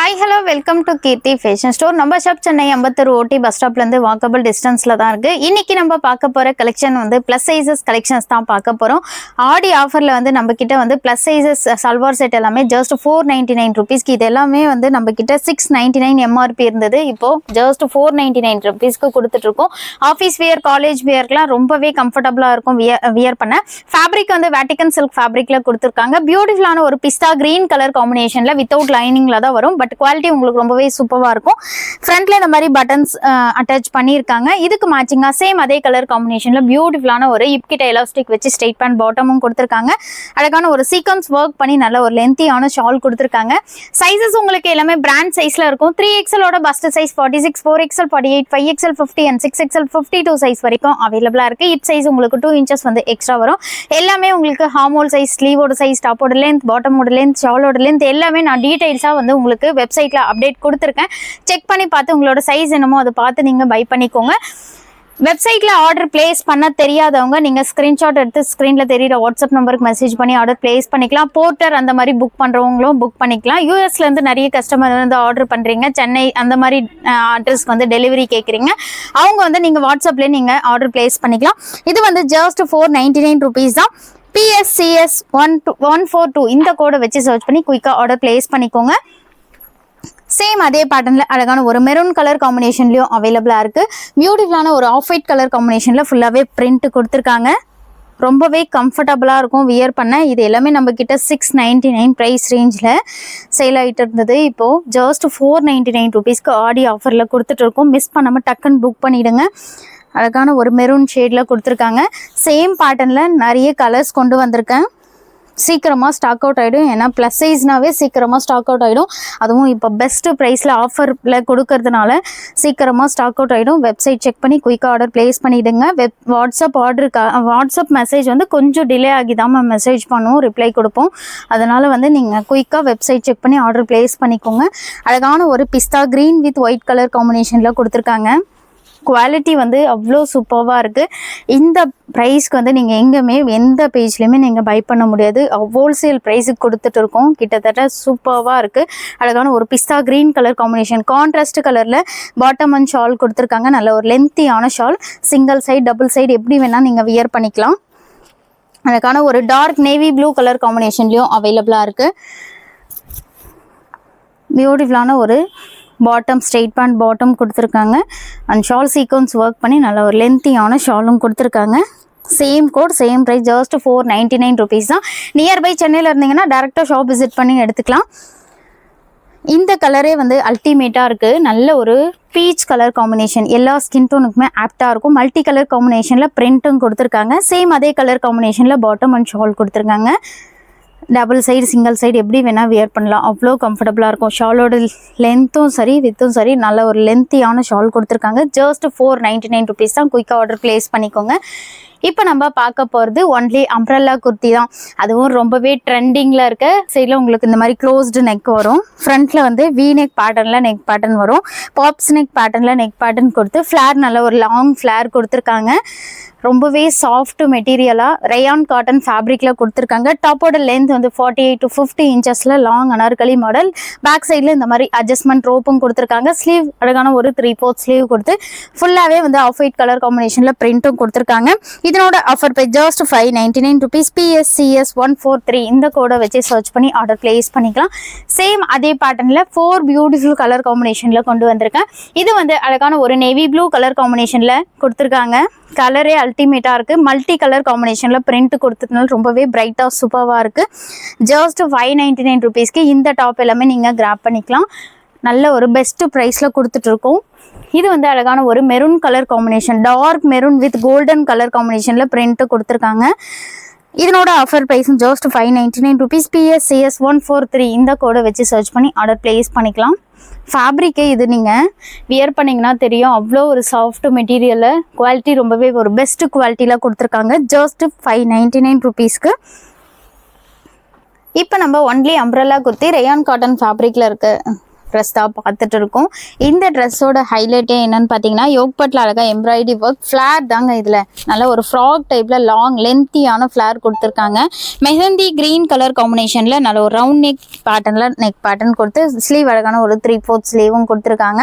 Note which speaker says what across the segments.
Speaker 1: Hi, hello, welcome to Kirti Fashion Store. நம்ம shop Chennai Ambattur ஓட்டி bus ஸ்டாப்ல இருந்து வாக்கபிள் டிஸ்டன்ஸ்ல தான் இருக்கு. இன்னைக்கு நம்ம பார்க்க போற கலெக்ஷன் வந்து பிளஸ் சைசஸ் கலெக்ஷன்ஸ் தான் பார்க்க போறோம். ஆடி ஆஃபர்ல வந்து நம்ம கிட்ட வந்து பிளஸ் சைசஸ் சல்வார் செட் எல்லாமே ஜஸ்ட் 499 ரூபீஸ்க்கு. இது எல்லாமே வந்து நம்ம கிட்ட 699 MRP இருந்தது. இப்போ ஜஸ்ட் 499 ரூபீஸ்க்கு கொடுத்துட்டு இருக்கோம். ஆஃபீஸ் வியர், காலேஜ் வியர்க்குலாம் ரொம்பவே கம்ஃபர்டபுளா இருக்கும் வியர் பண்ண. ஃபேப்ரிக் வந்து வேட்டிகன் சில்க் ஃபேப்ரிக்ல கொடுத்துருக்காங்க. பியூட்டிஃபுல்லான ஒரு பிஸ்தா கிரீன் கலர் காம்பினேஷன்ல வித்தவுட் லைனிங்ல தான் வரும். பட் குவாலிட்டி உங்களுக்கு ரொம்பவே சூப்பரா இருக்கும். ஃப்ரண்ட்ல இந்த மாதிரி பட்டன்ஸ் அட்டாச் பண்ணியிருக்காங்க. இதுக்கு மேட்சிங்கா சேம் அதே கலர் காம்பினேஷன்ல பியூட்டிஃபுல்லான ஒரு இப்கிட்ட எலாஸ்டிக் வச்சு ஸ்ட்ரைட் பேண்ட் பாட்டமும் கொடுத்துருக்காங்க. அழகான ஒரு சீக்வன்ஸ் ஒர்க் பண்ணி நல்ல ஒரு லென்த்தியான ஷால் கொடுத்துருக்காங்க. சைஸஸ் உங்களுக்கு எல்லாமே பிராண்ட் சைஸ்ல இருக்கும். 3XL ஓட first size 46, 4XL 48, 5XL 50 and 6XL 52 size வரைக்கும் அவைலபிளா இருக்கு. இப் சைஸ் உங்களுக்கு 2 inches வந்து எக்ஸ்ட்ரா வரும். எல்லாமே உங்களுக்கு ஹார்மோல் சைஸ், ஸ்லீவோட சைஸ், டாப்போட லென்த், பாட்டமோட லென்த், ஷாலோட லென்த் எல்லாமே நான் டீடைல்ஸா வந்து உங்களுக்கு வெப்சைட்ல அப்டேட் கொடுத்துருக்கேன். செக் பண்ணி பார்த்து உங்களோட சைஸ் என்னமோ அதை பார்த்து நீங்க பை பண்ணிக்கோங்க. வெப்சைட்ல ஆர்டர் பிளேஸ் பண்ண தெரியாதவங்க நீங்க ஸ்கிரீன்ஷாட் எடுத்து ஸ்கிரீன்ல தெரியுற வாட்ஸ்அப் நம்பருக்கு மெசேஜ் பண்ணி ஆர்டர் பிளேஸ் பண்ணிக்கலாம். போர்ட்டர் அந்த மாதிரி புக் பண்றவங்களும் புக் பண்ணிக்கலாம். யூஎஸ்ல இருந்து நிறைய கஸ்டமர் வந்து ஆர்டர் பண்றீங்க, சென்னை அந்த மாதிரி அட்ரஸ்க்கு வந்து டெலிவரி கேட்குறீங்க, அவங்க வந்து நீங்க வாட்ஸ்அப்ல நீங்க ஆர்டர் பிளேஸ் பண்ணிக்கலாம். இது வந்து ஜஸ்ட் 499 ரூபீஸ் தான். PSCS 142 இந்த கோடை வச்சு சர்ச் பண்ணி குயிக்கா ஆர்டர் பிளேஸ் பண்ணிக்கோங்க. சேம் அதே பேட்டர்ன்ல அழகான ஒரு மெரூன் கலர் காம்பினேஷன்லயும் அவைலபிளா இருக்கு. பியூட்டிஃபுல்லான ஒரு ஆஃப் ஒயிட் கலர் காம்பினேஷன்ல ஃபுல்லாவே பிரிண்ட் கொடுத்துருக்காங்க. ரொம்பவே கம்ஃபர்டபுளா இருக்கும் வியர் பண்ண. இது எல்லாமே நம்ம கிட்ட 699 பிரைஸ் ரேஞ்சில் சேல் ஆகிட்டு இருந்தது. இப்போ ஜஸ்ட் 499 ரூபீஸ்க்கு ஆடி ஆஃபர்ல கொடுத்துட்டு இருக்கோம். மிஸ் பண்ணாம டக்குன்னு புக் பண்ணிடுங்க. அழகான ஒரு மெரூன் ஷேட்ல கொடுத்துருக்காங்க. சேம் பேட்டர்ன்ல நிறைய கலர்ஸ் கொண்டு வந்திருக்கேன். சீக்கிரமாக ஸ்டாக் அவுட் ஆகிடும். ஏன்னா ப்ளஸ் சைஸ்னாவே சீக்கிரமாக ஸ்டாக் அவுட் ஆகிடும். அதுவும் இப்போ பெஸ்ட்டு ப்ரைஸில் ஆஃபரில் கொடுக்கறதுனால சீக்கிரமாக ஸ்டாக் அவுட் ஆகிடும். வெப்சைட் செக் பண்ணி குயிக்காக ஆர்டர் ப்ளேஸ் பண்ணிவிடுங்க. வாட்ஸ்அப் மெசேஜ் வந்து கொஞ்சம் டிலே ஆகி தான் மெசேஜ் பண்ணுவோம், ரிப்ளை கொடுப்போம். அதனால் வந்து நீங்கள் குயிக்காக வெப்சைட் செக் பண்ணி ஆர்டர் ப்ளேஸ் பண்ணிக்கோங்க. அழகான ஒரு pista green with white colour காம்பினேஷனில் கொடுத்துருக்காங்க. குவாலிட்டி வந்து அவ்வளோ சூப்பராக இருக்குது. இந்த ப்ரைஸ்க்கு வந்து நீங்கள் எங்கேயுமே எந்த பேஜ்லேயுமே நீங்கள் பை பண்ண முடியாது. ஹோல்சேல் ப்ரைஸுக்கு கொடுத்துட்டு இருக்கோம். கிட்டத்தட்ட சூப்பராக இருக்குது. அழகான ஒரு pista green colour combination, contrast கலரில் பாட்டம் அண்ட் ஷால் கொடுத்துருக்காங்க. நல்ல ஒரு லென்த்தியான shawl, single side double side எப்படி வேணால் நீங்கள் வியர் பண்ணிக்கலாம். அழகான ஒரு டார்க் நேவி ப்ளூ கலர் காம்பினேஷன்லேயும் அவைலபிளாக இருக்குது. பியூட்டிஃபுல்லான ஒரு பாட்டம், ஸ்ட்ரெயிட் பேண்ட் பாட்டம் கொடுத்துருக்காங்க. அண்ட் ஷால் சீக்வன்ஸ் ஒர்க் பண்ணி நல்ல ஒரு லென்த்தியான ஷாலும் கொடுத்துருக்காங்க. Same code, same price, just 499 rupees தான். நியர்பை சென்னையில் இருந்தீங்கன்னா டேரெக்டாக ஷாப் விசிட் பண்ணி எடுத்துக்கலாம். இந்த கலரே வந்து அல்டிமேட்டாக இருக்குது. நல்ல ஒரு பீச் கலர் காம்பினேஷன், எல்லா ஸ்கின் டோனுக்குமே ஆப்டாக இருக்கும். மல்டி கலர் காம்பினேஷனில் பிரிண்ட்டும் கொடுத்துருக்காங்க. சேம் அதே கலர் காம்பினேஷனில் பாட்டம் அண்ட் ஷால் கொடுத்துருக்காங்க. டபுள் சைடு சிங்கிள் சைடு எப்படி வேணால் வியர் பண்ணலாம். அவ்வளோ கம்ஃபர்டபுளாக இருக்கும். ஷாலோட லென்த்தும் சரி வித்தும் சரி நல்ல ஒரு லென்த்தியான ஷால் கொடுத்துருக்காங்க. ஜஸ்ட் 499 ரூபீஸ் தான். குயிக்காக ஆர்டர் ப்ளேஸ் பண்ணிக்கோங்க. இப்போ நம்ம பார்க்க போகிறது ஒன்லி அம்ப்ரெல்லா குர்த்தி தான். அதுவும் ரொம்பவே ட்ரெண்டிங்கில் இருக்க சைடில் உங்களுக்கு இந்த மாதிரி க்ளோஸ்டு நெக் வரும். ஃப்ரண்ட்டில் வந்து வி நெக் பேட்டர்னில் நெக் பேட்டர்ன் வரும். பாப்ஸ் நெக் பேட்டர்னில் நெக் பேட்டர்ன் கொடுத்து ஃப்ளேர் நல்ல ஒரு லாங் ஃப்ளேர் கொடுத்துருக்காங்க. ரொம்பவே சாஃப்ட் மெட்டீரியலாக ரயான் காட்டன் ஃபேப்ரிக்கில் கொடுத்துருக்காங்க. டாப்போட லென்த் வந்து 48 to 50 inches long Anarkali model. Back சைடில் இந்த மாதிரி அட்ஜஸ்ட்மெண்ட் ரோப்பும் கொடுத்துருக்காங்க. ஸ்லீவ் அழகான ஒரு 3/4 ஸ்லீவ் கொடுத்து ஃபுல்லாகவே வந்து ஆஃப் ஒயிட் கலர் காம்பினேஷனில் பிரிண்ட்டும் கொடுத்துருக்காங்க. இதனோட offer price just 599 rupees. PSCS 143 இந்த கோடை வச்சு சர்ச் பண்ணி ஆர்டர் பிளேஸ் பண்ணிக்கலாம். சேம் அதே பேட்டர்னில் 4 பியூட்டிஃபுல் கலர் காம்பினேஷனில் கொண்டு வந்திருக்கேன். இது வந்து அழகான ஒரு நேவி ப்ளூ கலர் காம்பினேஷனில் கொடுத்துருக்காங்க. கலரே அல்டிமேட்டாக இருக்குது. மல்டி கலர் காம்பினேஷனில் பிரிண்ட் கொடுத்ததுனால ரொம்பவே பிரைட்டாக சூப்பராக இருக்குது. ஜஸ்ட் 599 ரூபீஸ்க்கு இந்த டாப் எல்லாமே நீங்கள் கிராப் பண்ணிக்கலாம். நல்ல ஒரு பெஸ்ட்டு ப்ரைஸில் கொடுத்துட்ருக்கோம். இது வந்து அழகான ஒரு maroon colour combination, dark maroon with golden colour காம்பினேஷனில் பிரிண்ட்டு கொடுத்துருக்காங்க. இதனோட ஆஃபர் ப்ரைஸும் ஜஸ்ட் 599 ரூபீஸ். PSCS 143 இந்த கோடை வச்சு சர்ச் பண்ணி ஆர்டர் பிளேஸ் பண்ணிக்கலாம். ஃபேப்ரிக்கே இது நீங்கள் வியர் பண்ணிங்கன்னா தெரியும். அவ்வளோ ஒரு சாஃப்ட் மெட்டீரியலில் குவாலிட்டி ரொம்பவே ஒரு பெஸ்ட்டு குவாலிட்டியில் கொடுத்துருக்காங்க. ஜஸ்ட் 599 ரூபீஸ்க்கு. இப்போ நம்ம only umbrella kurti rayon cotton ஃபேப்ரிக்கில் இருக்குது. ட்ரெஸ் தான் பார்த்துட்டு இருக்கோம். இந்த ட்ரெஸ்ஸோட ஹைலைட்டே என்னன்னு பார்த்தீங்கன்னா யோக்பட்டில் அழகாக எம்ப்ராய்டரி ஒர்க் ஃப்ளார் தாங்க. இதில் நல்ல ஒரு ஃப்ராக் டைப்பில் லாங் லென்த்தியான ஃப்ளார் கொடுத்துருக்காங்க. மெஹந்தி க்ரீன் கலர் காம்பினேஷனில் நல்ல ஒரு ரவுண்ட் நெக் பேட்டர்னில் நெக் பேட்டர்ன் கொடுத்து ஸ்லீவ் அழகான ஒரு 3/4 ஸ்லீவும் கொடுத்துருக்காங்க.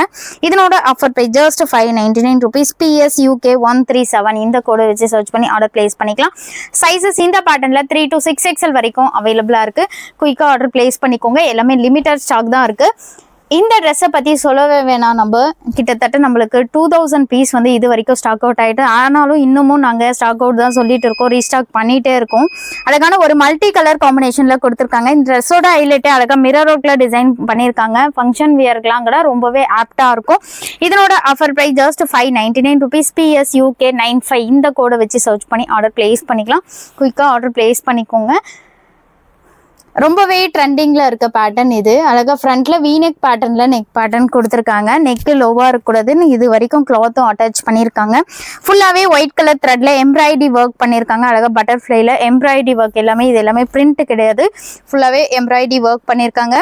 Speaker 1: இதனோட offer price just 599 rupees. PS UK 137 இந்த கோடை வச்சு சர்ச் பண்ணி ஆர்டர் பிளேஸ் பண்ணிக்கலாம். சைஸஸ் இந்த பேட்டர்னில் 3 to 6XL வரைக்கும் அவைலபிளாக இருக்குது. குயிக்காக ஆர்டர் பிளேஸ் பண்ணிக்கோங்க. எல்லாமே லிமிட்டட் ஸ்டாக் தான் இருக்குது. இந்த ட்ரெஸ்ஸை பற்றி சொல்லவே வேணாம். நம்ம கிட்டத்தட்ட நம்மளுக்கு 2000 பீஸ் வந்து இது வரைக்கும் ஸ்டாக் அவுட் ஆகிட்டு, ஆனாலும் இன்னமும் நாங்கள் ஸ்டாக் அவுட் தான் சொல்லிட்டு இருக்கோம், ரீஸ்டாக் பண்ணிகிட்டே இருக்கோம். அழகான ஒரு மல்டி கலர் காம்பினேஷனில் கொடுத்துருக்காங்க. இந்த ட்ரெஸ்ஸோட ஹைலைட்டே அழகாக மிரர் ஒர்க்கில் டிசைன் பண்ணியிருக்காங்க. ஃபங்க்ஷன் வியர்க்கெலாம் கூட ரொம்பவே ஆப்டாக இருக்கும். இதனோட offer price just 599 rupees. PS UK 95 இந்த கோடை வச்சு சர்ச் பண்ணி ஆர்டர் பிளேஸ் பண்ணிக்கலாம். குயிக்காக ஆர்டர் பிளேஸ் பண்ணிக்கோங்க. ரொம்பவே ட்ரெண்டிங்கில் இருக்க பேட்டர்ன் இது. அழகாக ஃப்ரண்ட்டில் வீநெக் பேட்டர்னில் நெக் பேட்டர்ன் கொடுத்துருக்காங்க. நெக்கு லோவாக இருக்கக்கூடாதுன்னு இது வரைக்கும் கிளாத்தும் அட்டாச் பண்ணியிருக்காங்க. ஃபுல்லாகவே ஒயிட் கலர் த்ரெட்டில் எம்ப்ராய்டரி ஒர்க் பண்ணியிருக்காங்க. அழகாக பட்டர்ஃப்ளைல எம்ப்ராய்டரி ஒர்க் எல்லாமே, இது எல்லாமே பிரிண்ட் கிடையாது, ஃபுல்லாகவே எம்ப்ராய்டரி ஒர்க் பண்ணியிருக்காங்க.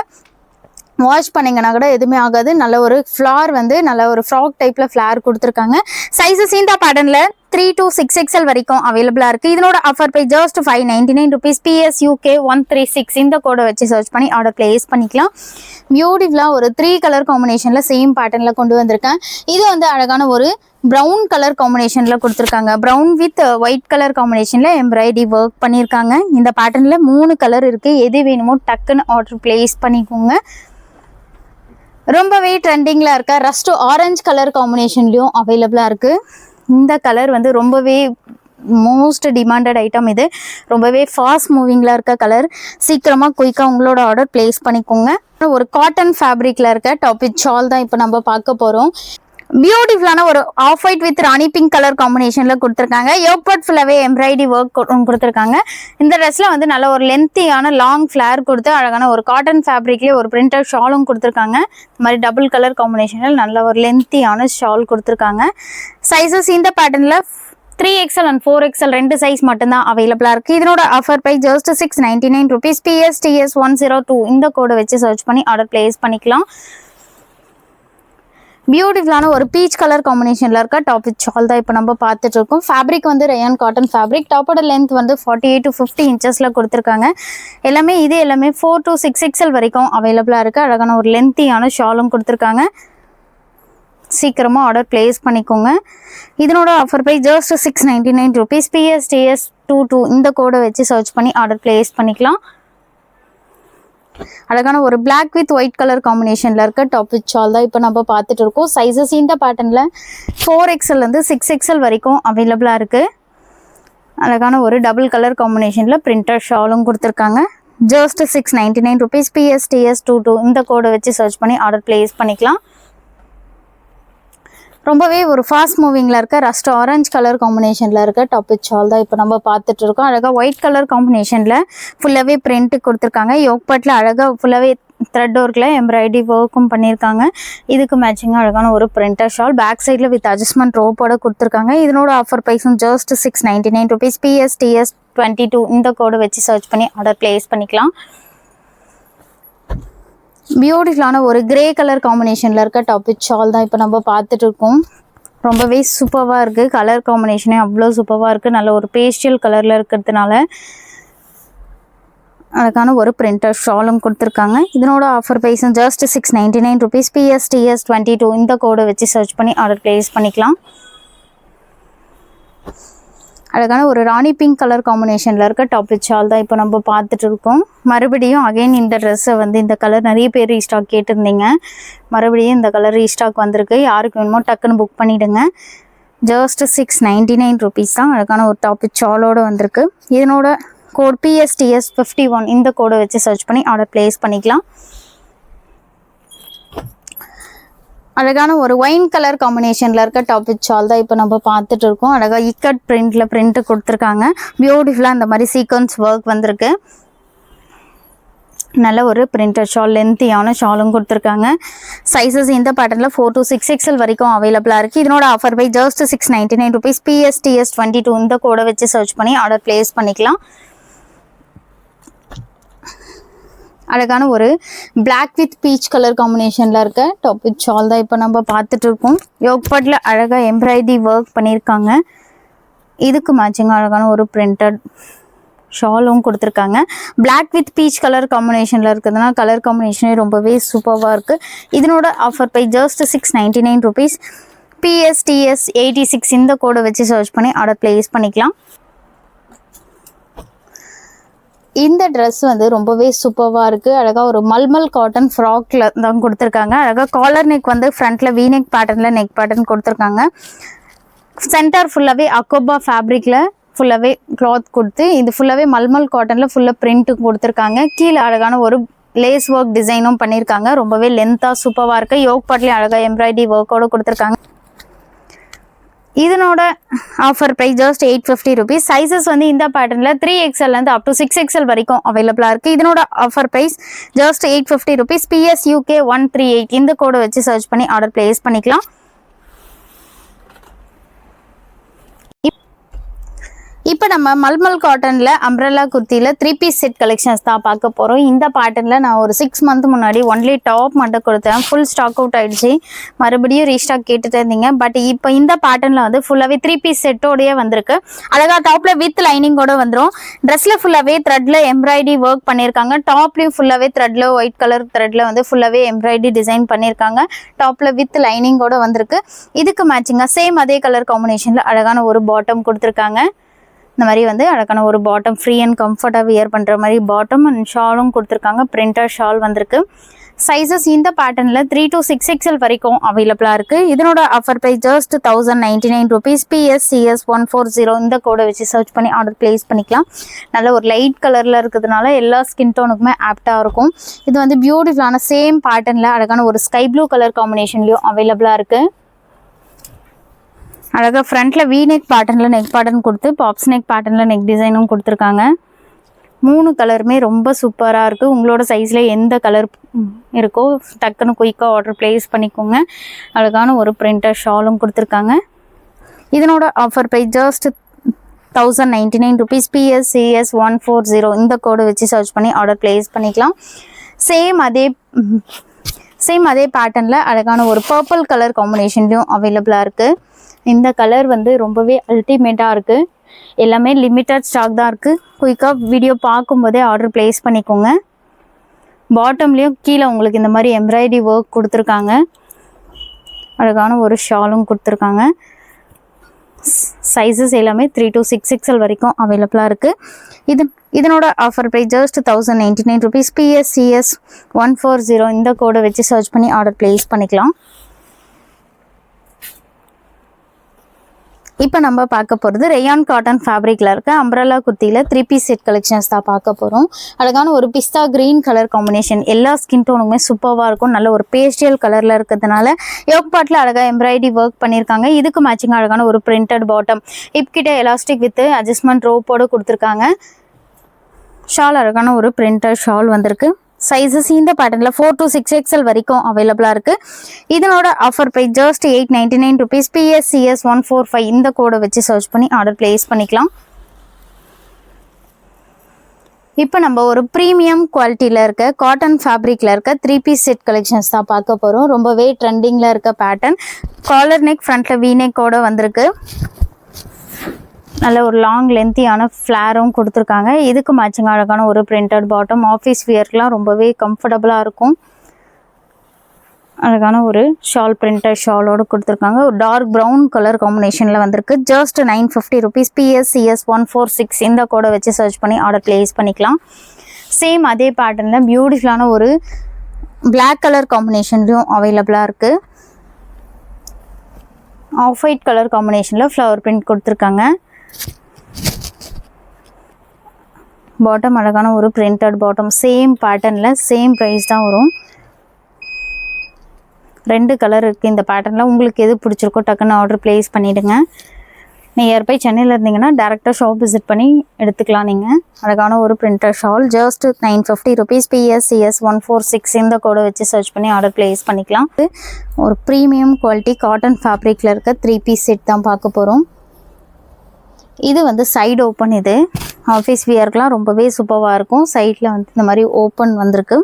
Speaker 1: வாஷ் பண்ணிங்கன்னா கூட எதுவுமே ஆகாது. நல்ல ஒரு ஃப்ளார் வந்து நல்ல ஒரு ஃப்ராக் டைப்பில் ஃப்ளார் கொடுத்துருக்காங்க. சைஸஸ் இந்த பேட்டர்னில் 3 to 6XL வரைக்கும் அவைலபிளாக இருக்குது. இதனோட offer price just 599 rupees. PS UK 136 இந்த கோடை வச்சு சர்ச் பண்ணி ஆர்டர் பிளேஸ் பண்ணிக்கலாம். பியூட்டிஃபுல்லாக ஒரு 3 கலர் காம்பினேஷனில் சேம் பேட்டர்னில் கொண்டு வந்திருக்கேன். இது வந்து அழகான ஒரு ப்ரௌன் கலர் காம்பினேஷனில் கொடுத்துருக்காங்க. ப்ரௌன் வித் ஒயிட் கலர் காம்பினேஷனில் எம்ப்ராய்டரி ஒர்க் பண்ணியிருக்காங்க. இந்த பேட்டர்னில் 3 கலர் இருக்குது. எது வேணுமோ டக்குன்னு ஆர்டர் பிளேஸ் பண்ணிக்கோங்க. ரொம்பவே ட்ரெண்டிங்கில் இருக்க ரஸ்ட் ஆரஞ்சு கலர் காம்பினேஷன்லேயும் அவைலபிளாக இருக்குது. இந்த கலர் வந்து ரொம்பவே மோஸ்ட் டிமாண்டட் ஐட்டம். இது ரொம்பவே ஃபாஸ்ட் மூவிங்கில் இருக்க கலர். சீக்கிரமாக குயிக்காக உங்களோட ஆர்டர் பிளேஸ் பண்ணிக்கோங்க. ஒரு காட்டன் ஃபேப்ரிக்கில் இருக்க டாப் வித் ஷால் தான் இப்போ நம்ம பார்க்க போகிறோம். பியூட்டிஃபுல்லான ஒரு off white with rani pink colour காம்பினேஷனில் கொடுத்துருக்காங்க. யோக்பட் ஃபுல்லாகவே எம்ப்ராய்டரி ஒர்க் கொடுத்துருக்காங்க. இந்த ட்ரெஸ்ஸில் வந்து நல்ல ஒரு லென்த்தியான லாங் ஃப்ளேர் கொடுத்து அழகான ஒரு காட்டன் ஃபேப்ரிக்லேயே ஒரு பிரிண்டட் ஷாலும் கொடுத்துருக்காங்க. இந்த மாதிரி டபுள் கலர் காம்பினேஷனில் நல்ல ஒரு லென்த்தியான ஷால் கொடுத்துருக்காங்க. சைஸஸ் இந்த பேட்டர்னில் 3XL and 4XL ரெண்டு சைஸ் மட்டும்தான் அவைலபிளாக இருக்குது. இதனோட offer price just 699 rupees. PSTS 102 இந்த கோடை வச்சு சர்ச் பண்ணி ஆர்டர் பிளேஸ் பண்ணிக்கலாம். பியூட்டிஃபுல்லான ஒரு பீச் கலர் காம்பினேஷனில் இருக்க டாப் வித் ஷால் தான் இப்போ நம்ம பார்த்துட்டு இருக்கோம். ஃபேப்ரிக் வந்து ரயான் காட்டன் ஃபேப்ரிக். டாப்போட லென்த் வந்து 48 to 50 inches கொடுத்துருக்காங்க. எல்லாமே 4 to 6XL வரைக்கும் அவைலபிளாக இருக்குது. அழகான ஒரு லென்த்தியான ஷாலும் கொடுத்துருக்காங்க. சீக்கிரமாக ஆர்டர் பிளேஸ் பண்ணிக்கோங்க. இதனோட offer price just 699 rupees. PSTS 22 இந்த கோடை வச்சு சர்ச் பண்ணி ஆர்டர் பிளேஸ் பண்ணிக்கலாம். அழகான ஒரு பிளாக் வித் ஒயிட் கலர் காம்பினேஷனில் இருக்க டாப் வித் ஷால் தான் இப்போ நம்ம பார்த்துட்டு இருக்கோம். சைஸஸ் இந்த பேட்டர்னில் 4XL 6XL வரைக்கும் அவைலபிளாக இருக்குது. அழகான ஒரு டபுள் கலர் காம்பினேஷனில் பிரிண்டட் ஷாலும் கொடுத்துருக்காங்க. Just 699 rupees. PSTS 22 இந்த கோடை வச்சு சர்ச் பண்ணி ஆர்டர் பிளேஸ் பண்ணிக்கலாம். ரொம்பவே ஒரு ஃபாஸ்ட் மூவிங்கில் இருக்க ரஸ்ட் ஆரஞ்சு கலர் காம்பினேஷனில் இருக்க டாப் வித் ஷால் தான் இப்போ நம்ம பார்த்துட்டு இருக்கோம். அழகாக ஒயிட் கலர் காம்பினேஷனில் ஃபுல்லாகவே பிரிண்ட் கொடுத்துருக்காங்க. யோக்பட்டில் அழகாக ஃபுல்லாகவே த்ரெட் ஒர்க்கில் எம்ப்ராய்டரி ஒர்க்கும் பண்ணியிருக்காங்க. இதுக்கு மேட்சிங்காக அழகான ஒரு பிரிண்டர் ஷால் பேக் சைடில் வித் அட்ஜஸ்ட்மெண்ட் ரோப்போட கொடுத்துருக்காங்க. இதனோட ஆஃபர் ப்ரைஸும் ஜஸ்ட் 699 rupees. PSTS 22 இந்த கோடை வச்சு சர்ச் பண்ணி ஆர்டர் பிளேஸ் பண்ணிக்கலாம். பியூட்டிஃபுல்லான ஒரு கிரே கலர் காம்பினேஷனில் இருக்க டாப் வித் ஷால் தான் இப்போ நம்ம பார்த்துட்டு இருக்கோம். ரொம்பவே சூப்பராக இருக்குது. கலர் காம்பினேஷனே அவ்வளோ சூப்பராக இருக்குது. நல்ல ஒரு பேஸ்டல் கலரில் இருக்கிறதுனால அதுக்கான ஒரு பிரிண்டர் ஷாலும் கொடுத்துருக்காங்க. இதனோட ஆஃபர் ப்ரைஸும் ஜஸ்ட் 699 rupees. PSTS 22 இந்த கோடை வச்சு சர்ச் பண்ணி ஆர்டர் பிளேஸ் பண்ணிக்கலாம். அழகான ஒரு ராணி பிங்க் கலர் காம்பினேஷனில் இருக்க டாப் வித் ஷால் தான் இப்போ நம்ம பார்த்துட்டு இருக்கோம். மறுபடியும் அகைன் இந்த ட்ரெஸ்ஸை வந்து இந்த கலர் நிறைய பேர் ரீஸ்டாக் கேட்டிருந்தீங்க. மறுபடியும் இந்த கலர் ரீஸ்டாக் வந்திருக்கு. யாருக்கு வேணுமோ டக்குன்னு புக் பண்ணிவிடுங்க. ஜஸ்ட் 699 rupees தான். அழகான ஒரு டாப் வித் ஷாலோடு வந்திருக்கு. இதனோட கோட் PSTS 51 இந்த கோடை வச்சு சர்ச் பண்ணி ஆர்டர் பிளேஸ் பண்ணிக்கலாம். அழகான ஒரு ஒயின் கலர் காம்பினேஷனில் இருக்க டாப் வித் ஷால் தான் இப்போ நம்ம பார்த்துட்டு இருக்கோம். அழகாக இக்கட் பிரிண்ட்டு கொடுத்துருக்காங்க. பியூட்டிஃபுல்லாக இந்த மாதிரி சீக்வன்ஸ் ஒர்க் வந்திருக்கு. நல்ல ஒரு பிரிண்டட் ஷால் லென்த்தியான ஷாலும் கொடுத்துருக்காங்க. சைஸஸ் இந்த பேட்டர்னில் 4 to 6XL வரைக்கும் அவைலபிளாக இருக்குது. இதனோட ஆஃபர் பை ஜஸ்ட் 699 rupees. PSTS 22 இந்த கோடை வச்சு சர்ச் பண்ணி ஆர்டர் பிளேஸ் பண்ணிக்கலாம். அழகான ஒரு பிளாக் வித் பீச் கலர் காம்பினேஷனில் இருக்க டாப் வித் ஷால் தான் இப்போ நம்ம பார்த்துட்டு இருக்கோம். யோக் பார்ட்டில் அழகாக எம்ப்ராய்டரி ஒர்க் பண்ணியிருக்காங்க. இதுக்கு மேட்சிங்காக அழகான ஒரு பிரிண்டட் ஷாலும் கொடுத்துருக்காங்க. பிளாக் வித் பீச் கலர் காம்பினேஷனில் இருக்கிறதுனா கலர் காம்பினேஷனே ரொம்பவே சூப்பராக இருக்குது. இதனோட offer price just 699 rupees. PSTS 86 இந்த கோடை வச்சு சர்ச் பண்ணி ஆர்டர் பிளேஸ் பண்ணிக்கலாம். இந்த ட்ரெஸ் வந்து ரொம்பவே சூப்பராக இருக்குது. அழகாக ஒரு மல்மல் காட்டன் ஃப்ராக்ல தான் கொடுத்துருக்காங்க. அழகாக காலர் நெக் வந்து ஃப்ரண்ட்டில் வீ நெக் பேட்டர்னில் நெக் பேட்டர்ன் கொடுத்துருக்காங்க. சென்டர் ஃபுல்லாகவே அக்கோபா ஃபேப்ரிக்கில் ஃபுல்லாகவே கிளாத் கொடுத்து இது ஃபுல்லாகவே மல்மல் காட்டனில் ஃபுல்லாக பிரிண்ட்டு கொடுத்துருக்காங்க. கீழே அழகான ஒரு லேஸ் ஒர்க் டிசைனும் பண்ணியிருக்காங்க. ரொம்பவே லென்த்தாக சூப்பராக இருக்குது. யோக் பார்ட்லேயும் அழகாக எம்ப்ராய்டரி ஒர்க்கோடு கொடுத்துருக்காங்க. இதனோட offer price just 850 rupees. Sizes வந்து இந்த பேட்டர்னில் 3XL அப் டு 6XL வரைக்கும் அவைலபிளாக இருக்குது. இதனோட offer price just 850 rupees. PSUK 138 இந்த கோடை வச்சு சர்ச் பண்ணி ஆர்டர் பிளேஸ் பண்ணிக்கலாம். இப்போ நம்ம மல்மல் காட்டனில் அம்ப்ரெல்லா குர்த்தியில் 3 பீஸ் செட் கலெக்ஷன்ஸ் தான் பார்க்க போகிறோம். இந்த பேட்டர்னில் நான் ஒரு 6 month முன்னாடி ஒன்லி டாப் மட்டும் கொடுத்தேன். ஃபுல் ஸ்டாக் அவுட் ஆகிடுச்சு. மறுபடியும் ரீஸ்டாக் கேட்டுட்டு இருந்தீங்க. பட் இப்போ இந்த பேட்டர்னில் வந்து ஃபுல்லாகவே 3 பீஸ் செட்டோடையே வந்திருக்கு. அழகாக டாப்பில் வித் லைனிங்கோட வந்துடும். ட்ரெஸ்ஸில் ஃபுல்லாகவே த்ரெட்டில் எம்ப்ராய்டரி ஒர்க் பண்ணியிருக்காங்க. டாப்லேயும் ஃபுல்லாகவே த்ரெட்டில் ஒயிட் கலர் த்ரெட்டில் வந்து ஃபுல்லாகவே எம்ப்ராய்டரி டிசைன் பண்ணியிருக்காங்க. டாப்பில் வித் லைனிங்கோட வந்திருக்கு. இதுக்கு மேட்சிங்காக சேம் அதே கலர் காம்பினேஷனில் அழகான ஒரு பாட்டம் கொடுத்துருக்காங்க. இந்த மாதிரி வந்து அழகான ஒரு பாட்டம் ஃப்ரீ அண்ட் கம்ஃபர்ட்டாக வியர் பண்ணுற மாதிரி பாட்டம் அண்ட் ஷாலும் கொடுத்துருக்காங்க. பிரிண்டர் ஷால் வந்திருக்கு. சைஸஸ் இந்த பேட்டர்னில் 3 to 6XL வரைக்கும் அவைலபிளாக இருக்குது. இதனோட offer price just 1099 rupees. PSCS 140 இந்த கோடை வச்சு சர்ச் பண்ணி ஆர்டர் பிளேஸ் பண்ணிக்கலாம். நல்ல ஒரு லைட் கலரில் இருக்கிறதுனால எல்லா ஸ்கின் டோனுக்குமே ஆப்டாக இருக்கும். இது வந்து பியூட்டிஃபுல்லான சேம் பேட்டர்னில் அழகான ஒரு ஸ்கை ப்ளூ கலர் காம்பினேஷன்லையும் அவைலபிளாக இருக்குது. அழகாக ஃப்ரண்ட்டில் வீ நெக் பேட்டர்னில் நெக் பேட்டர்ன் கொடுத்து பாப்ஸ் நெக் பேட்டர்னில் நெக் டிசைனும் கொடுத்துருக்காங்க. 3 கலருமே ரொம்ப சூப்பராக இருக்குது. உங்களோட சைஸில் எந்த கலர் இருக்கோ டக்குன்னு குயிக்காக ஆர்டர் ப்ளேஸ் பண்ணிக்கோங்க. அழகான ஒரு பிரிண்டர் ஷாலும் கொடுத்துருக்காங்க. இதனோட offer price just 1099 rupees. PSCS 140 இந்த கோடை வச்சு சர்ச் பண்ணி ஆர்டர் ப்ளேஸ் பண்ணிக்கலாம். சேம் அதே பேட்டர்னில் அழகான ஒரு பர்பிள் கலர் காம்பினேஷன்லையும் அவைலபிளாக இருக்குது. இந்த கலர் வந்து ரொம்பவே அல்டிமேட்டாக இருக்குது. எல்லாமே லிமிட்டட் ஸ்டாக் தான் இருக்குது. குயிக்காக வீடியோ பார்க்கும்போதே ஆர்டர் ப்ளேஸ் பண்ணிக்கோங்க. பாட்டம்லேயும் கீழே உங்களுக்கு இந்த மாதிரி எம்ப்ராய்டரி ஒர்க் கொடுத்துருக்காங்க. அழகான ஒரு ஷாலும் கொடுத்துருக்காங்க. சைஸஸ் எல்லாமே 3 to 6XL வரைக்கும் அவைலபிளாக இருக்குது. இதனோட offer price just 1099 rupees. PSCS 140 இந்த கோடை வச்சு சர்ச் பண்ணி ஆர்டர் ப்ளேஸ் பண்ணிக்கலாம். இப்போ நம்ம பார்க்க போகிறது ரேயான் காட்டன் ஃபேப்ரிக்கில் இருக்க அம்ப்ரெல்லா குர்த்தியில் 3 பீஸ் செட் கலெக்ஷன்ஸ் தான் பார்க்க போகிறோம். அழகான ஒரு பிஸ்தா க்ரீன் கலர் காம்பினேஷன் எல்லா ஸ்கின் டோனுமே சூப்பராக இருக்கும். நல்ல ஒரு பேஸ்டியல் கலரில் இருக்கிறதுனால யோக் பார்ட்டில் அழகாக எம்ப்ராய்டரி ஒர்க் பண்ணியிருக்காங்க. இதுக்கு மேட்சிங் அழகான ஒரு பிரிண்டட் பாட்டம் ஹிப்கிட்ட எலாஸ்டிக் வித் அட்ஜஸ்ட்மெண்ட் ரோப்போடு கொடுத்துருக்காங்க. ஷால் அழகான ஒரு பிரிண்டட் ஷால் வந்திருக்கு. சைஸஸ் இந்த பேட்டர்னில் 4 to 6XL வரைக்கும் அவைலபிளாக இருக்குது. இதனோட offer price just 899 rupees. PSCS 145 இந்த கோடை வச்சு சர்ச் பண்ணி ஆர்டர் பிளேஸ் பண்ணிக்கலாம். இப்போ நம்ம ஒரு ப்ரீமியம் குவாலிட்டியில் இருக்க காட்டன் ஃபேப்ரிக்கில் இருக்க 3 பீஸ் செட் கலெக்ஷன்ஸ் தான் பார்க்க போகிறோம். ரொம்பவே ட்ரெண்டிங்கில் இருக்க பேட்டர்ன் காலர் நெக் ஃப்ரண்ட்டில் வீ நெக்கோடு வந்திருக்கு. நல்ல ஒரு லாங் லென்த்தியான ஃப்ளாரும் கொடுத்துருக்காங்க. இதுக்கு மேட்சிங் அழகான ஒரு பிரிண்டட் பாட்டம் ஆஃபீஸ் வியர்க்கெலாம் ரொம்பவே கம்ஃபர்டபுளாக இருக்கும். அழகான ஒரு ஷால் பிரிண்டட் ஷாலோடு கொடுத்துருக்காங்க. ஒரு டார்க் ப்ரௌன் கலர் காம்பினேஷனில் வந்திருக்கு. Just 950 rupees. PSCS 146 இந்த கோடை வச்சு சர்ச் பண்ணி ஆர்டர் பிளேஸ் பண்ணிக்கலாம். சேம் அதே பேட்டர்னில் பியூட்டிஃபுல்லான ஒரு பிளாக் கலர் காம்பினேஷன்லையும் அவைலபிளாக இருக்குது. ஆஃப் ஒயிட் கலர் காம்பினேஷனில் ஃப்ளவர் பிரிண்ட் கொடுத்துருக்காங்க. பாட்டம் அழகான ஒரு பிரிண்டட் பாட்டம் சேம் பேட்டர்னில் சேம் ப்ரைஸ் தான் வரும். 2 கலர் இருக்குது இந்த பேட்டர்னில். உங்களுக்கு எது பிடிச்சிருக்கோ டக்குன்னு ஆர்டர் ப்ளேஸ் பண்ணிவிடுங்க. நியர்பை சென்னையில் இருந்தீங்கன்னா டேரெக்டாக ஷாப் விசிட் பண்ணி எடுத்துக்கலாம். நீங்கள் அழகான ஒரு printed shawl just 950 rupees. PSCS 146 இந்த கோடை வச்சு சர்ச் பண்ணி ஆர்டர் ப்ளேஸ் பண்ணிக்கலாம். ஒரு ப்ரீமியம் குவாலிட்டி காட்டன் ஃபேப்ரிக்கில் இருக்க 3 பீஸ் செட் தான் பார்க்க போகிறோம். இது வந்து சைடு ஓப்பன். இது ஆஃபீஸ் வியர்க்கெலாம் ரொம்பவே சூப்பராக இருக்கும். சைடில் வந்து இந்த மாதிரி ஓப்பன் வந்திருக்கு.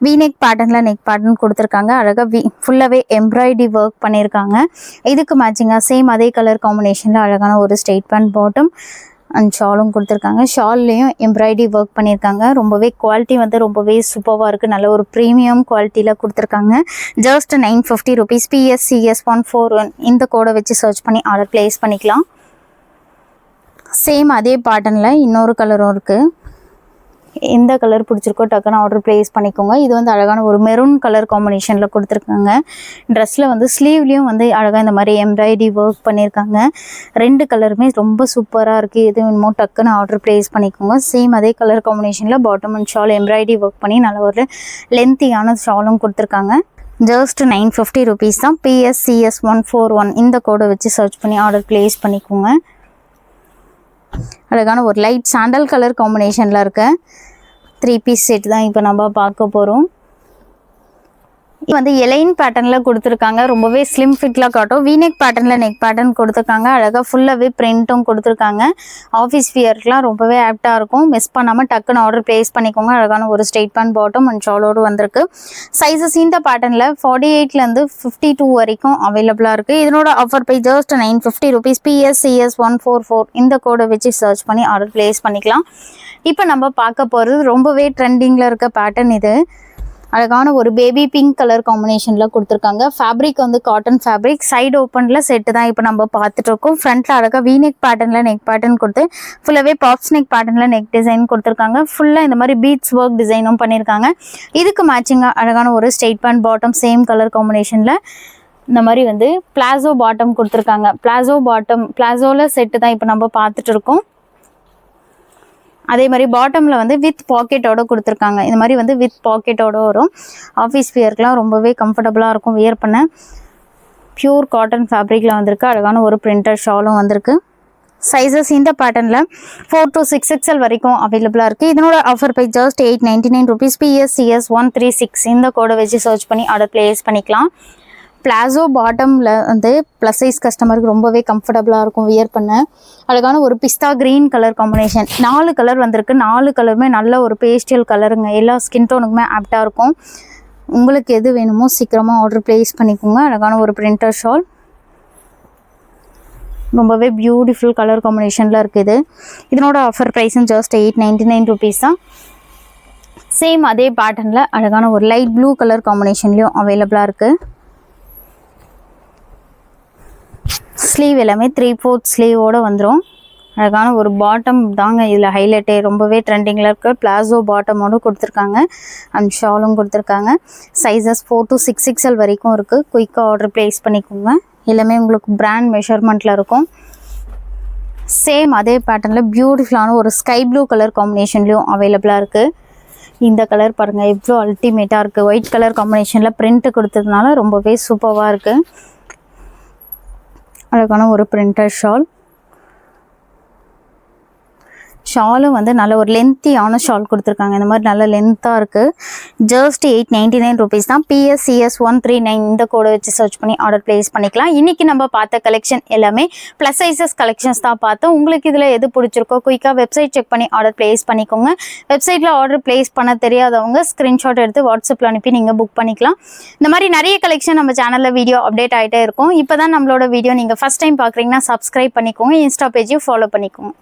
Speaker 1: வீநெக் பேட்டர்னில் நெக் பேட்டர்ன் கொடுத்துருக்காங்க. அழகாக ஃபுல்லாகவே எம்ப்ராய்டரி ஒர்க் பண்ணியிருக்காங்க. இதுக்கு மேட்சிங்காக சேம் அதே கலர் காம்பினேஷனில் அழகான ஒரு ஸ்ட்ரெயிட் பேண்ட் பாட்டம் அண்ட் ஷாலும் கொடுத்துருக்காங்க. ஷால்லையும் எம்ப்ராய்டரி ஒர்க் பண்ணியிருக்காங்க. ரொம்பவே குவாலிட்டி வந்து ரொம்பவே சூப்பராக இருக்குது. நல்ல ஒரு ப்ரீமியம் குவாலிட்டியில் கொடுத்துருக்காங்க. Just 950 rupees. PSCS141 இந்த கோடை வச்சு சர்ச் பண்ணி ஆர்டர் ப்ளேஸ் பண்ணிக்கலாம். சேம் அதே பேட்டர்னில் இன்னொரு கலரும் இருக்குது. எந்த கலர் பிடிச்சிருக்கோ டக்குன்னு ஆர்டர் ப்ளேஸ் பண்ணிக்கோங்க. இது வந்து அழகான ஒரு மெரூன் கலர் காம்பினேஷனில் கொடுத்துருக்காங்க. ட்ரெஸ்ஸில் வந்து ஸ்லீவ்லேயும் வந்து அழகாக இந்த மாதிரி எம்ப்ராய்டரி ஒர்க் பண்ணியிருக்காங்க. 2 கலருமே ரொம்ப சூப்பராக இருக்குது. எது வேணுமோ டக்குன்னு ஆர்டர் ப்ளேஸ் பண்ணிக்கோங்க. சேம் அதே கலர் காம்பினேஷனில் bottom and shawl embroidery work பண்ணி நல்ல ஒரு லென்த்தியான ஷாலும் கொடுத்துருக்காங்க. ஜஸ்ட் 950 rupees தான். PSCS141 இந்த கோடை வச்சு சர்ச் பண்ணி ஆர்டர் ப்ளேஸ் பண்ணிக்கோங்க. அழகான ஒரு லைட் சாண்டல் கலர் காம்பினேஷனில் இருக்க 3 பீஸ் செட் தான் இப்போ நம்ம பார்க்க போகிறோம். இது வந்து எலைன் பேட்டர்னில் கொடுத்துருக்காங்க. ரொம்பவே ஸ்லிம் ஃபிட்டில் காட்டும். வீநெக் பேட்டர்னில் நெக் பேட்டர்ன் கொடுத்துருக்காங்க. அழகாக ஃபுல்லாகவே பிரிண்ட்டும் கொடுத்துருக்காங்க. ஆஃபீஸ் வியர்க்கெலாம் ரொம்பவே ஆப்டாக இருக்கும். மிஸ் பண்ணாமல் டக்குன்னு ஆர்டர் ப்ளேஸ் பண்ணிக்கோங்க. அழகான ஒரு ஸ்ட்ரெயிட் பேண்ட் பாட்டம் அண்ட் ஷாலோடு வந்திருக்கு. சைஸஸ் இந்த பேட்டர்னில் 48லேருந்து 52 வரைக்கும் அவைலபிளாக இருக்குது. இதனோட offer price just 950 rupees. PSCS144 இந்த கோடை வச்சு சர்ச் பண்ணி ஆர்டர் ப்ளேஸ் பண்ணிக்கலாம். இப்போ நம்ம பார்க்க போகிறது ரொம்பவே ட்ரெண்டிங்கில் இருக்க பேட்டர்ன். இது அழகான ஒரு பேபி பிங்க் கலர் காம்பினேஷனில் கொடுத்துருக்காங்க. ஃபேப்ரிக் வந்து காட்டன் ஃபேப்ரிக். சைடு ஓப்பனில் செட்டு தான் இப்போ நம்ம பார்த்துட்டு இருக்கோம். ஃப்ரண்ட்டில் அழகாக வீநெக் பேட்டர்னில் நெக் பேட்டர்ன் கொடுத்து ஃபுல்லாகவே பாப்ஸ் நெக் பேட்டர்னில் நெக் டிசைன் கொடுத்துருக்காங்க. ஃபுல்லாக இந்த மாதிரி பீட்ஸ் ஒர்க் டிசைனும் பண்ணியிருக்காங்க. இதுக்கு மேட்சிங்காக அழகான ஒரு straight pant bottom same colour காம்பினேஷனில் இந்த மாதிரி வந்து பிளாசோ பாட்டம் கொடுத்துருக்காங்க. பிளாசோவில் செட்டு தான் இப்போ நம்ம பார்த்துட்டு இருக்கோம். அதே மாதிரி பாட்டமில் வந்து வித் பாக்கெட்டோடு கொடுத்துருக்காங்க. இந்த மாதிரி வந்து வித் பாக்கெட்டோடு வரும். ஆஃபீஸ் வியர்க்கெலாம் ரொம்பவே கம்ஃபர்டபுளாக இருக்கும் வியர் பண்ண. பியூர் காட்டன் ஃபேப்ரிக்கில் வந்திருக்கு. அழகான ஒரு பிரிண்டர் ஷாலும் வந்திருக்கு. சைஸஸ் இந்த பேட்டர்னில் 4 to 6XL வரைக்கும் அவைலபிளாக இருக்குது. இதனோட offer price just 899 rupees. PSCS136 இந்த கோடை வச்சு சர்ச் பண்ணி ஆர்டர் ப்ளேஸ் பண்ணிக்கலாம். பிளாசோ பாட்டமில் வந்து ப்ளஸ் சைஸ் கஸ்டமருக்கு ரொம்பவே கம்ஃபர்டபுளாக இருக்கும் வியர் பண்ண. அழகான ஒரு pista green colour combination. 4 colour வந்திருக்கு. 4 கலருமே நல்ல ஒரு பேஸ்டல் கலருங்க. எல்லா ஸ்கின் டோனுக்குமே ஆப்டாக இருக்கும். உங்களுக்கு எது வேணுமோ சீக்கிரமாக ஆர்டர் ப்ளேஸ் பண்ணிக்கோங்க. அழகான ஒரு பிரிண்டர் ஷால் ரொம்பவே பியூட்டிஃபுல் கலர் காம்பினேஷனில் இருக்குது. இதனோட ஆஃபர் ப்ரைஸும் ஜஸ்ட் 899 rupees தான். சேம் அதே பேட்டர்னில் அழகான ஒரு லைட் ப்ளூ கலர் காம்பினேஷன்லேயும் அவைலபிளாக இருக்குது. ஸ்லீவ் எல்லாமே 3/4 ஸ்லீவோடு வந்துடும். அழகான ஒரு பாட்டம் தாங்க இதில் ஹைலைட்டே. ரொம்பவே ட்ரெண்டிங்கில் இருக்க பிளாசோ பாட்டமோடு கொடுத்துருக்காங்க அண்ட் ஷாலும் கொடுத்துருக்காங்க. சைஸஸ் 4 to 6XL வரைக்கும் இருக்குது. குயிக்காக ஆர்டர் ப்ளேஸ் பண்ணிக்கோங்க. எல்லாமே உங்களுக்கு பிராண்ட் மெஷர்மெண்ட்டில் இருக்கும். சேம் அதே பேட்டர்னில் பியூட்டிஃபுல்லான ஒரு ஸ்கை ப்ளூ கலர் காம்பினேஷன்லேயும் அவைலபிளாக இருக்குது. இந்த கலர் பாருங்கள் எவ்வளோ அல்டிமேட்டாக இருக்குது. ஒயிட் கலர் காம்பினேஷனில் பிரிண்ட்டு கொடுத்ததுனால ரொம்பவே சூப்பராக இருக்குது. அழகான ஒரு பிரிண்டர் ஷாலும் வந்து நல்ல ஒரு லென்த்தியான ஷால் கொடுத்துருக்காங்க. இந்த மாதிரி நல்ல லென்த்தாக இருக்குது. ஜஸ்ட் 899 rupees தான். PSCS139 இந்த கோடை வச்சு சர்ச் பண்ணி ஆர்டர் ப்ளேஸ் பண்ணிக்கலாம். இன்றைக்கி நம்ம பார்த்த கலெக்ஷன் எல்லாமே ப்ளஸ் சைஸஸ் கலெக்ஷன்ஸ் தான் பார்த்தோம். உங்களுக்கு இதில் எது பிடிச்சிருக்கோ குயிக்காக வெப்சைட் செக் பண்ணி ஆர்டர் ப்ளேஸ் பண்ணிக்கோங்க. வெப்சைட்டில் ஆர்டர் ப்ளேஸ் பண்ண தெரியாதவங்க ஸ்க்ரீன்ஷாட் எடுத்து வாட்ஸ்அப்பில் அனுப்பி நீங்கள் புக் பண்ணிக்கலாம். இந்த மாதிரி நிறைய கலெக்ஷன் நம்ம சேனலில் வீடியோ அப்டேட் ஆகிட்டே இருக்கும். இப்போ தான் நம்மளோட வீடியோ நீங்கள் ஃபஸ்ட் டைம் பார்க்குறீங்கன்னா சப்ஸ்கிரைப் பண்ணிக்கோங்க. இன்ஸ்டா பேஜையும் ஃபாலோ பண்ணிக்கோங்க.